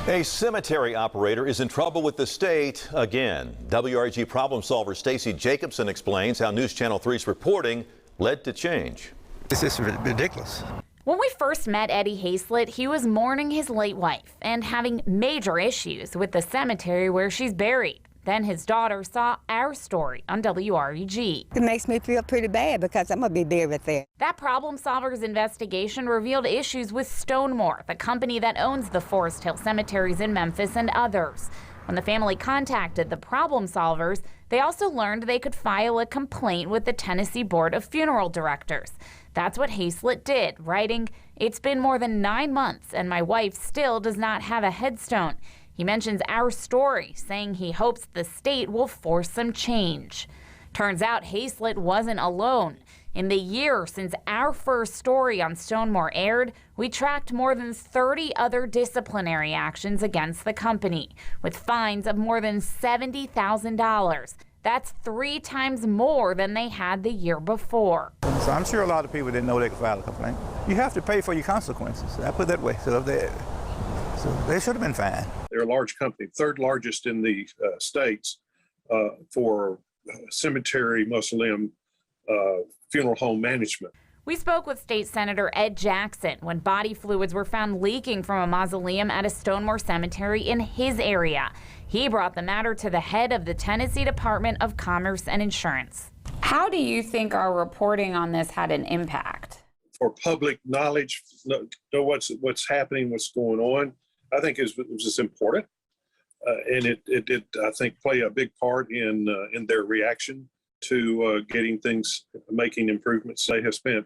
A cemetery operator is in trouble with the state again. WREG problem solver Stacey Jacobson explains how News Channel 3's reporting led to change. This is ridiculous. When we first met Eddie Hayslett, he was mourning his late wife and having major issues with the cemetery where she's buried. Then his daughter saw our story on WREG. It makes me feel pretty bad because I'm going to be buried there. That problem solver's investigation revealed issues with Stonemore, the company that owns the Forest Hill cemeteries in Memphis and others. When the family contacted the problem solvers, they also learned they could file a complaint with the Tennessee Board of Funeral Directors. That's what Hayslett did, writing, "It's been more than 9 months and my wife still does not have a headstone." He mentions our story, saying he hopes the state will force some change. Turns out Hayslett wasn't alone. In the year since our first story on Stonemore aired, we tracked more than 30 other disciplinary actions against the company, with fines of more than $70,000. That's 3 times more than they had the year before. So I'm sure a lot of people didn't know they could file a complaint. You have to pay for your consequences. I put it that way. So they should have been fined. They're a large company, third largest in the states for cemetery, mausoleum, funeral home management. We spoke with State Senator Ed Jackson when body fluids were found leaking from a mausoleum at a Stonemore cemetery in his area. He brought the matter to the head of the Tennessee Department of Commerce and Insurance. How do you think our reporting on this had an impact? For public knowledge, know what's happening, what's going on, I think it was important. And it did, I think, play a big part in their reaction to getting things, making improvements. They have spent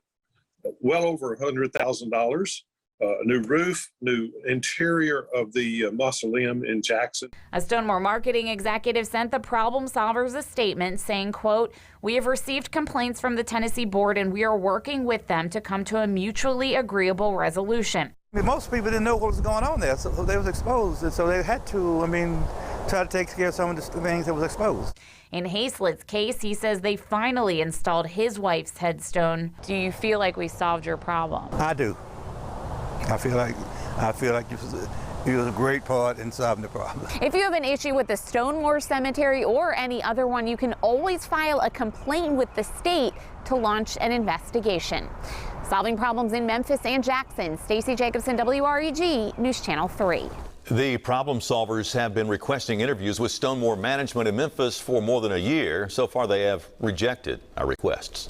well over $100,000, a new roof, new interior of the mausoleum in Jackson. A Stonemore marketing executive sent the problem solvers a statement saying, quote, "We have received complaints from the Tennessee board and we are working with them to come to a mutually agreeable resolution." Most people didn't know what was going on there, so they was exposed, and so they had to, try to take care of some of the things that was exposed. In Hayslett's case, he says they finally installed his wife's headstone. Do you feel like we solved your problem? I do. I feel like it was a great part in solving the problem. If you have an issue with the Stonemore Cemetery or any other one, you can always file a complaint with the state to launch an investigation. Solving problems in Memphis and Jackson, Stacey Jacobson, WREG, News Channel 3. The problem solvers have been requesting interviews with Stonemore management in Memphis for more than a year. So far, they have rejected our requests.